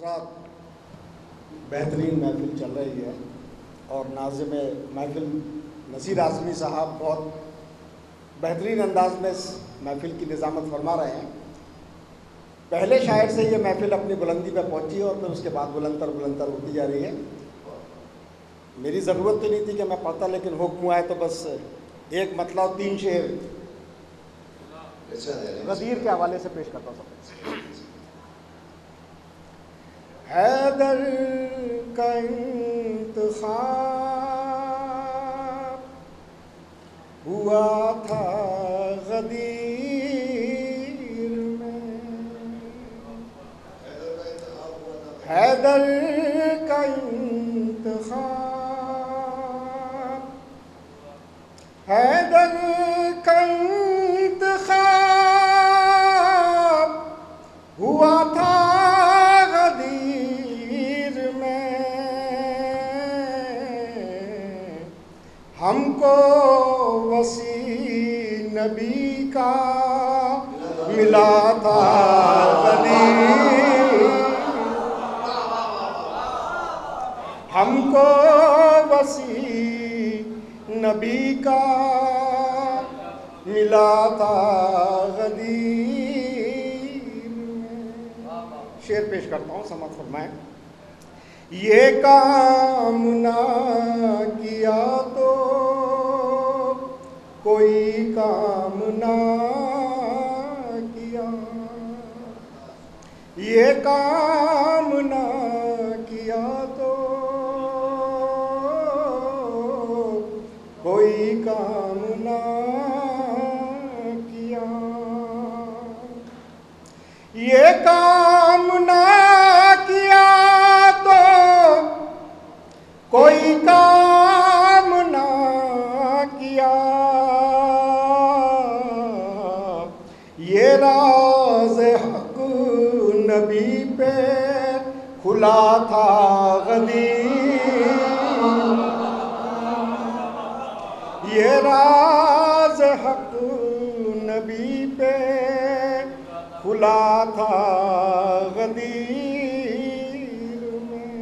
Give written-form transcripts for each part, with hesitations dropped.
रात बेहतरीन महफिल चल रही है और नाज़िम महफिल नसीर आज़मी साहब बहुत बेहतरीन अंदाज में इस महफिल की निज़ामत फरमा रहे हैं। पहले शायर से ये महफिल अपनी बुलंदी पे पहुंची और फिर उसके बाद बुलंदतर होती जा रही है। मेरी ज़रूरत तो नहीं थी कि मैं पढ़ता, लेकिन हुक्म हुआ है तो बस एक मतलब 3 शेर गदीर के हवाले से पेश करता हूँ। हैदर का इंतखाब हुआ था गदीर में, हैदर का इंतखाब, हैदर का इंतखाब हुआ था हमको वसी नबी का मिला था गदीर, हमको वसी नबी का मिला था गदीर में। शेर पेश करता हूँ, समाअत फरमाएं। ये काम ना किया तो कोई काम ना किया, ये काम ना किया तो कोई काम ना किया, ये काम ना किया तो कोई काम ना किया, ये राज़ हक़ नबी पे खुला था गदीर, ये राज़ हक़ नबी पे खुला था गदीर में।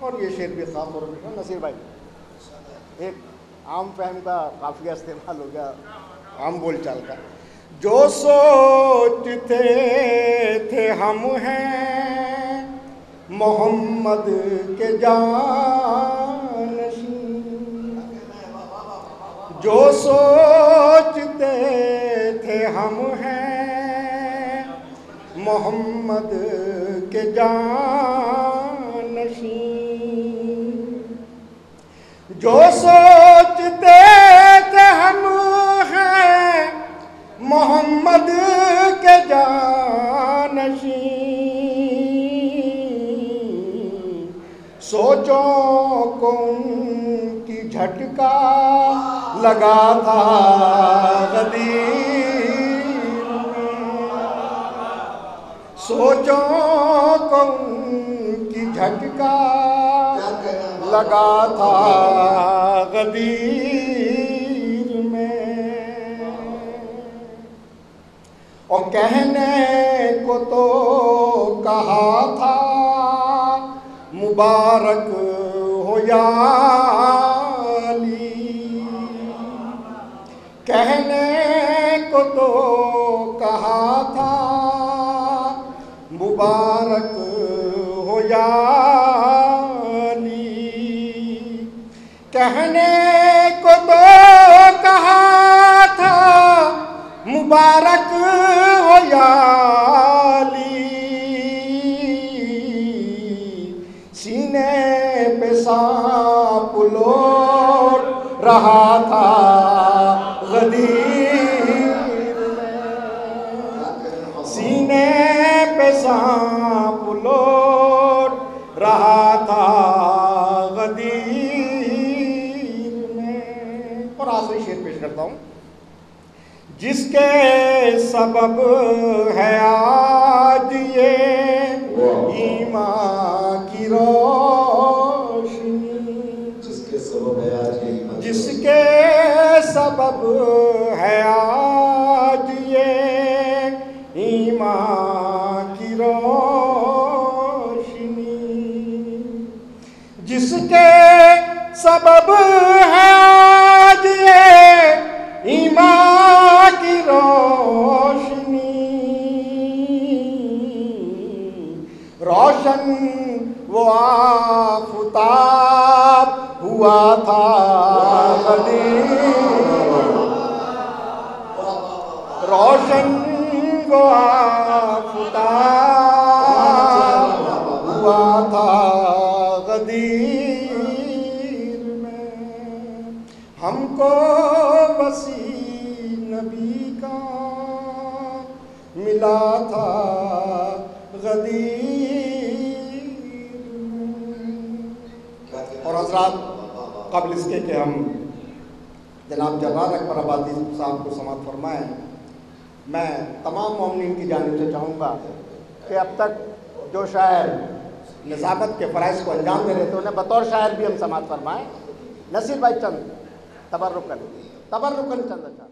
और ये शेर भी खास तौर पर नसीर भाई, एक आम फहम का काफिया इस्तेमाल हो गया, आम बोलचाल का। जो सोचते थे हम हैं मोहम्मद के जानशीं, जो सोचते थे हम हैं मोहम्मद के जानशीं, जो सोचते थे हम हैं मोहम्मद के जानशीं, सोचों को उनकी झटका लगा था गदीर में, सोचों को उनकी झटका लगा था गदीर में। और कहने को तो कहा था मुबारक हो या अली, कहने को तो कहा था मुबारक हो या अली, कहने को तो कहा था मुबारक हो या अली, सीने पे सांप लोट रहा था गदीर में, सीने पे सांप लोट रहा था गदीर में। और आखिरी शेर पेश करता हूँ। जिसके सबब है आज ये ईमान की रोशनी, जिसके सबब है आज ये, जिसके सबब है आज ये ईमान की रोशनी, जिसके सबब है आज ये ईमान की रोशनी, रोशन वो आफताब हुआ था कदीम, रोशन वो आफताब हुआ था गदीर में। हमको वसी नबी का मिला था गदीर में। और हज़रात, क़ब्ल इसके कि हम जनाब जब्बार अकबर आबादी साहब को समाअत फरमाएँ, मैं तमाम मोमिनीन की जानिब से चाहूँगा कि अब तक जो शायर निज़ामत के फ़राइज़ को अंजाम दे रहे थे उन्हें बतौर शायर भी हम समाअत फरमाएँ। नसीर भाई चंद तबर्रुकन चंद अच्छा।